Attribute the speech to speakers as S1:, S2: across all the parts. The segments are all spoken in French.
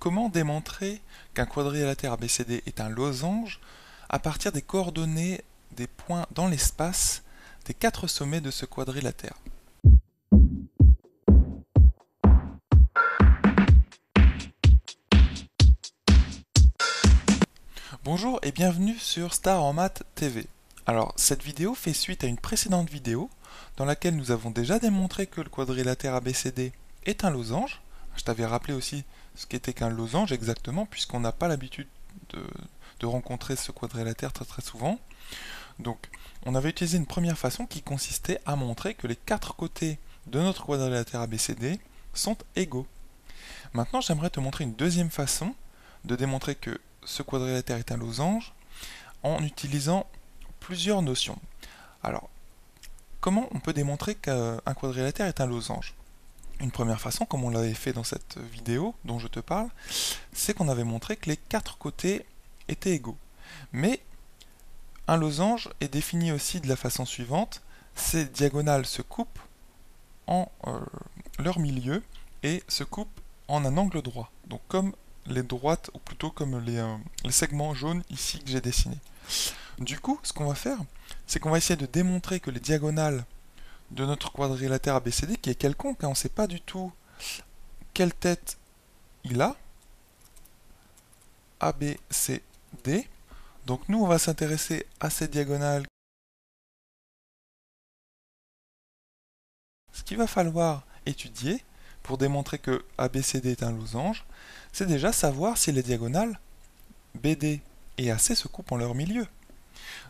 S1: comment démontrer qu'un quadrilatère ABCD est un losange à partir des coordonnées des points dans l'espace des 4 sommets de ce quadrilatère. Bonjour et bienvenue sur Star en Maths TV. Alors, cette vidéo fait suite à une précédente vidéo dans laquelle nous avons déjà démontré que le quadrilatère ABCD est un losange. Je t'avais rappelé aussi ce qu'était qu'un losange exactement, puisqu'on n'a pas l'habitude de rencontrer ce quadrilatère très souvent. Donc, on avait utilisé une première façon qui consistait à montrer que les 4 côtés de notre quadrilatère ABCD sont égaux. Maintenant, j'aimerais te montrer une deuxième façon de démontrer que ce quadrilatère est un losange en utilisant plusieurs notions. Alors, comment on peut démontrer qu'un quadrilatère est un losange? Une première façon, comme on l'avait fait dans cette vidéo dont je te parle, c'est qu'on avait montré que les 4 côtés étaient égaux. Mais un losange est défini aussi de la façon suivante: ces diagonales se coupent en leur milieu et se coupent en un angle droit. Donc comme les droites, ou plutôt comme les segments jaunes ici que j'ai dessinés. Du coup, ce qu'on va faire, c'est qu'on va essayer de démontrer que les diagonales de notre quadrilatère ABCD, qui est quelconque, on ne sait pas du tout quelle tête il a, ABCD. Donc nous, on va s'intéresser à ces diagonales. Ce qu'il va falloir étudier pour démontrer que ABCD est un losange, c'est déjà savoir si les diagonales BD et AC se coupent en leur milieu.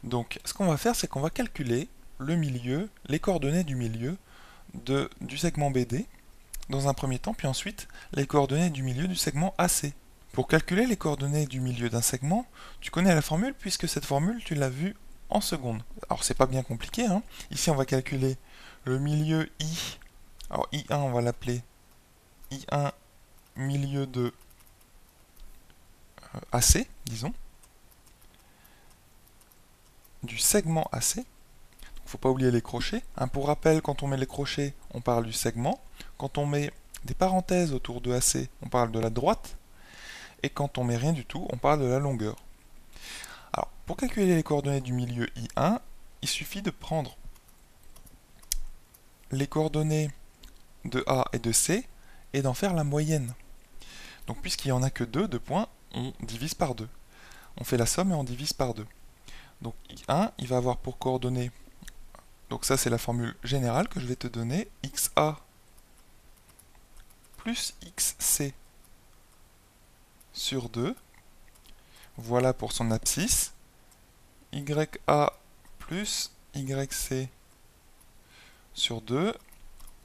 S1: Donc ce qu'on va faire, c'est qu'on va calculer le milieu, les coordonnées du milieu du segment BD dans un premier temps, puis ensuite les coordonnées du milieu du segment AC. Pour calculer les coordonnées du milieu d'un segment, tu connais la formule puisque cette formule tu l'as vue en seconde. Alors c'est pas bien compliqué, hein. Ici on va calculer le milieu I. Alors I1 on va l'appeler I1 milieu de AC, disons, du segment AC. Il ne faut pas oublier les crochets. Pour rappel, quand on met les crochets, on parle du segment. Quand on met des parenthèses autour de AC, on parle de la droite. Et quand on met rien du tout, on parle de la longueur. Alors, pour calculer les coordonnées du milieu I1, il suffit de prendre les coordonnées de A et de C et d'en faire la moyenne. Donc, puisqu'il n'y en a que 2 points, on divise par 2. On fait la somme et on divise par 2. Donc, I1, il va avoir pour coordonnées. Donc ça c'est la formule générale que je vais te donner, XA plus XC sur 2, voilà pour son abscisse, YA plus YC sur 2,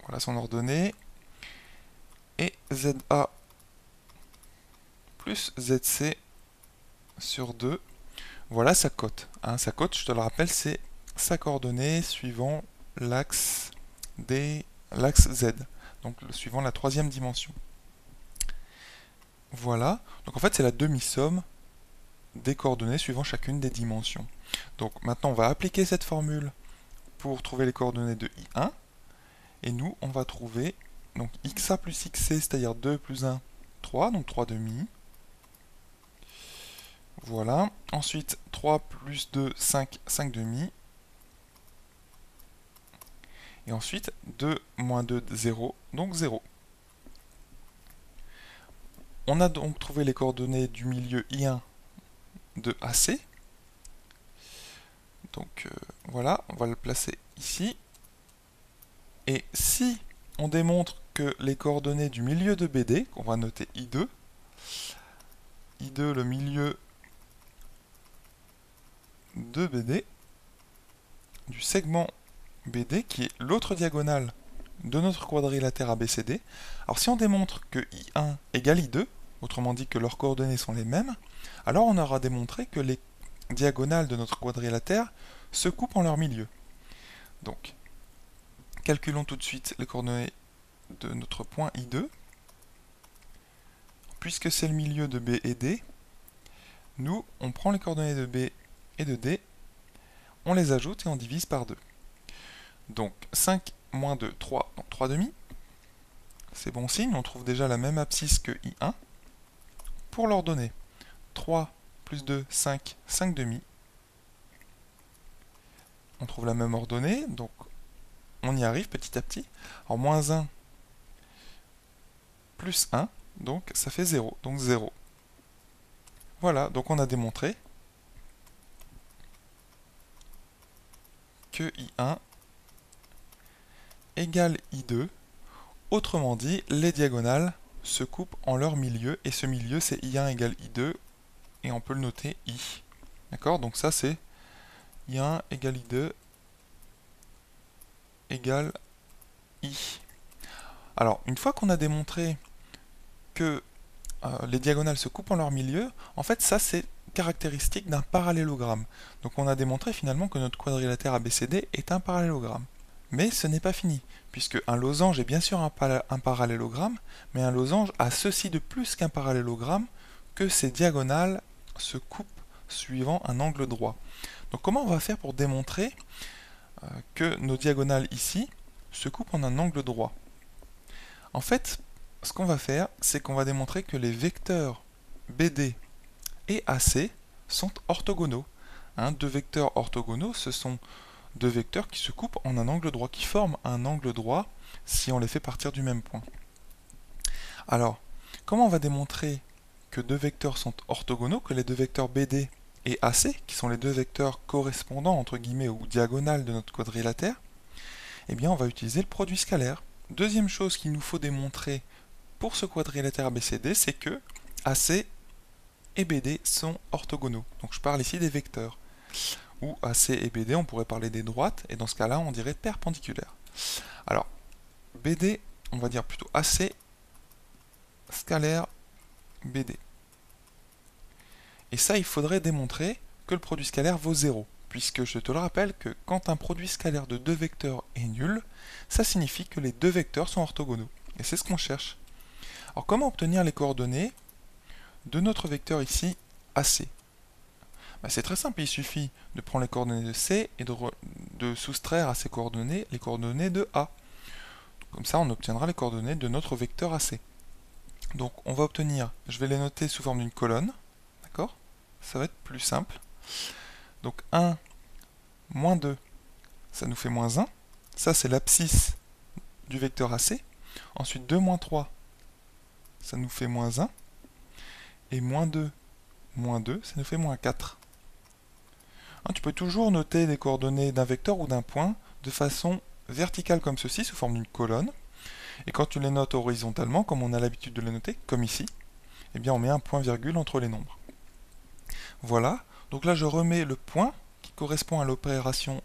S1: voilà son ordonnée, et ZA plus ZC sur 2, voilà sa cote. Sa cote, je te le rappelle, c'est sa coordonnée suivant l'axe Z, donc suivant la 3e dimension. Voilà, donc en fait c'est la demi-somme des coordonnées suivant chacune des dimensions. Donc maintenant on va appliquer cette formule pour trouver les coordonnées de I1, et nous on va trouver donc XA plus XC, c'est-à-dire 2 plus 1, 3, donc 3 demi. Voilà, ensuite 3 plus 2, 5, 5 demi. Et ensuite 2 moins 2, 0, donc 0. On a donc trouvé les coordonnées du milieu I1 de AC. Donc voilà, on va le placer ici. Et si on démontre que les coordonnées du milieu de BD, qu'on va noter I2, le milieu de BD, du segment BD, qui est l'autre diagonale de notre quadrilatère ABCD. Alors si on démontre que I1 égale I2, autrement dit que leurs coordonnées sont les mêmes, alors on aura démontré que les diagonales de notre quadrilatère se coupent en leur milieu. Donc, calculons tout de suite les coordonnées de notre point I2. Puisque c'est le milieu de B et D, nous, on prend les coordonnées de B et de D, on les ajoute et on divise par 2. Donc 5 moins 2, 3, donc 3 demi. C'est bon signe, on trouve déjà la même abscisse que I1. pour l'ordonnée. 3 plus 2, 5, 5 demi. On trouve la même ordonnée, donc on y arrive petit à petit. Alors moins 1 plus 1, donc ça fait 0, donc 0. Voilà, donc on a démontré que I1 égale I2. Autrement dit, les diagonales se coupent en leur milieu, et ce milieu c'est I1 égale I2, et on peut le noter I. D'accord? Donc ça c'est I1 égale I2 égale I. Alors, une fois qu'on a démontré que les diagonales se coupent en leur milieu, en fait ça c'est caractéristique d'un parallélogramme. Donc on a démontré finalement que notre quadrilatère ABCD est un parallélogramme. Mais ce n'est pas fini, puisque un losange est bien sûr un parallélogramme, mais un losange a ceci de plus qu'un parallélogramme, que ses diagonales se coupent suivant un angle droit. Donc comment on va faire pour démontrer que nos diagonales ici se coupent en un angle droit? En fait, ce qu'on va faire, c'est qu'on va démontrer que les vecteurs BD et AC sont orthogonaux. Deux vecteurs orthogonaux, ce sont deux vecteurs qui se coupent en un angle droit, qui forment un angle droit si on les fait partir du même point. Alors, comment on va démontrer que deux vecteurs sont orthogonaux, que les deux vecteurs BD et AC, qui sont les deux vecteurs correspondants, entre guillemets, ou diagonales de notre quadrilatère? Eh bien, on va utiliser le produit scalaire. Deuxième chose qu'il nous faut démontrer pour ce quadrilatère ABCD, c'est que AC et BD sont orthogonaux. Donc je parle ici des vecteurs. Ou AC et BD, on pourrait parler des droites, et dans ce cas-là, on dirait perpendiculaires. Alors, BD, on va dire plutôt AC scalaire BD. Et ça, il faudrait démontrer que le produit scalaire vaut 0, puisque je te le rappelle que quand un produit scalaire de deux vecteurs est nul, ça signifie que les deux vecteurs sont orthogonaux. Et c'est ce qu'on cherche. Alors comment obtenir les coordonnées de notre vecteur ici, AC? C'est très simple, il suffit de prendre les coordonnées de C et de soustraire à ces coordonnées les coordonnées de A. Comme ça, on obtiendra les coordonnées de notre vecteur AC. Donc, on va obtenir, je vais les noter sous forme d'une colonne, d'accord? Ça va être plus simple. Donc, 1, moins 2, ça nous fait moins 1. Ça, c'est l'abscisse du vecteur AC. Ensuite, 2 moins 3, ça nous fait moins 1. Et moins 2, ça nous fait moins 4. Tu peux toujours noter les coordonnées d'un vecteur ou d'un point de façon verticale comme ceci, sous forme d'une colonne. Et quand tu les notes horizontalement, comme on a l'habitude de les noter, comme ici, eh bien on met un point-virgule entre les nombres. Voilà, donc là je remets le point qui correspond à l'opération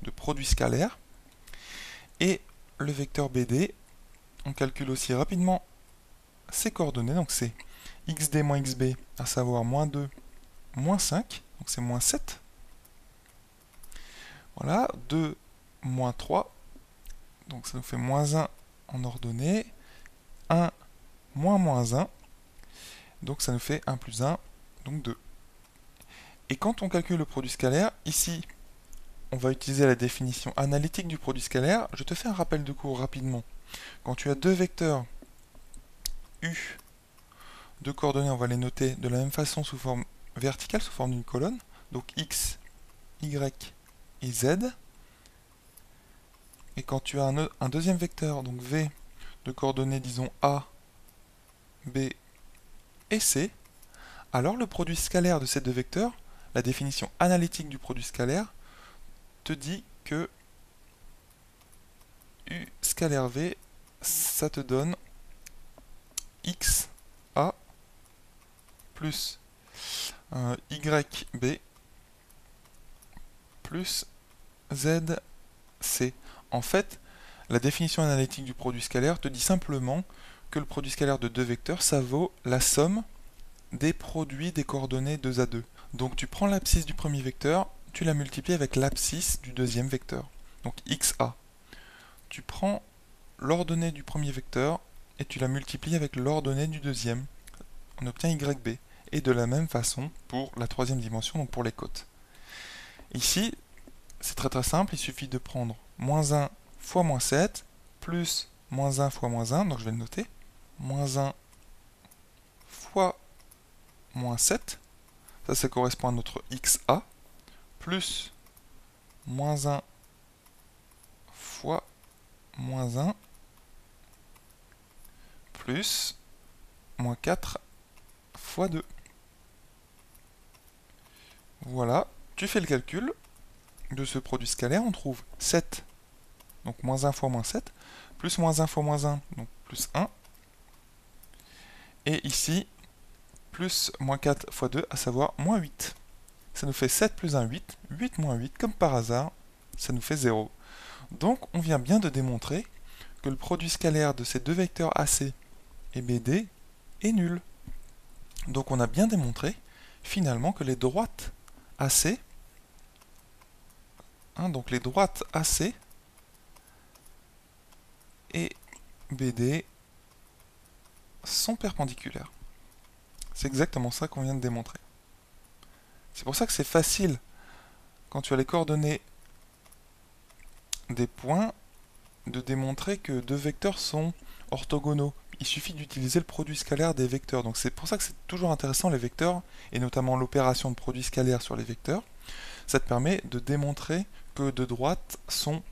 S1: de produit scalaire. Et le vecteur BD, on calcule aussi rapidement ses coordonnées, donc c'est xd moins xb, à savoir moins 2, moins 5, donc c'est moins 7. Voilà, 2, moins 3, donc ça nous fait moins 1 en ordonnée, 1, moins 1, donc ça nous fait 1 plus 1, donc 2. Et quand on calcule le produit scalaire, ici, on va utiliser la définition analytique du produit scalaire. Je te fais un rappel de cours rapidement. Quand tu as deux vecteurs U, deux coordonnées, on va les noter de la même façon sous forme verticale, sous forme d'une colonne, donc X, Y et Z. Et quand tu as un deuxième vecteur, donc V, de coordonnées, disons A, B et C, alors le produit scalaire de ces deux vecteurs, la définition analytique du produit scalaire, te dit que U scalaire V, ça te donne XA plus YB plus ZC. En fait, la définition analytique du produit scalaire te dit simplement que le produit scalaire de deux vecteurs, ça vaut la somme des produits des coordonnées 2 à 2. Donc tu prends l'abscisse du premier vecteur, tu la multiplies avec l'abscisse du deuxième vecteur, donc XA. Tu prends l'ordonnée du premier vecteur et tu la multiplies avec l'ordonnée du deuxième. On obtient YB. Et de la même façon pour la troisième dimension, donc pour les côtes. Ici, c'est très très simple, il suffit de prendre moins 1 fois moins 7, plus moins 1 fois moins 1, donc je vais le noter, moins 1 fois moins 7, ça correspond à notre XA, plus moins 1 fois moins 1, plus moins 4 fois 2. Voilà, tu fais le calcul de ce produit scalaire, on trouve 7, donc moins 1 fois moins 7, plus moins 1 fois moins 1, donc plus 1, et ici, plus moins 4 fois 2, à savoir moins 8. Ça nous fait 7 plus 1, 8, 8 moins 8, comme par hasard, ça nous fait 0. Donc on vient bien de démontrer que le produit scalaire de ces deux vecteurs AC et BD est nul. Donc on a bien démontré finalement que les droites AC, donc les droites AC et BD sont perpendiculaires. C'est exactement ça qu'on vient de démontrer. C'est pour ça que c'est facile, quand tu as les coordonnées des points, de démontrer que deux vecteurs sont orthogonaux. Il suffit d'utiliser le produit scalaire des vecteurs. Donc c'est pour ça que c'est toujours intéressant les vecteurs, et notamment l'opération de produit scalaire sur les vecteurs. Ça te permet de démontrer que deux droites sont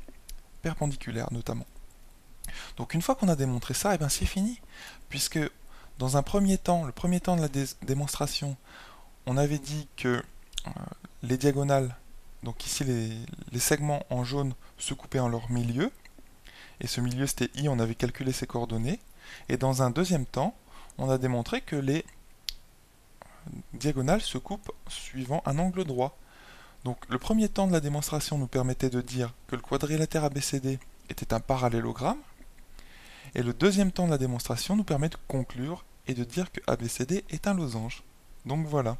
S1: perpendiculaires, notamment. Donc une fois qu'on a démontré ça, et ben c'est fini. Puisque dans un premier temps, le premier temps de la démonstration, on avait dit que les diagonales, donc ici les segments en jaune se coupaient en leur milieu, et ce milieu c'était I, on avait calculé ses coordonnées, et dans un deuxième temps, on a démontré que les diagonales se coupent suivant un angle droit. Donc le premier temps de la démonstration nous permettait de dire que le quadrilatère ABCD était un parallélogramme, et le deuxième temps de la démonstration nous permet de conclure et de dire que ABCD est un losange. Donc voilà.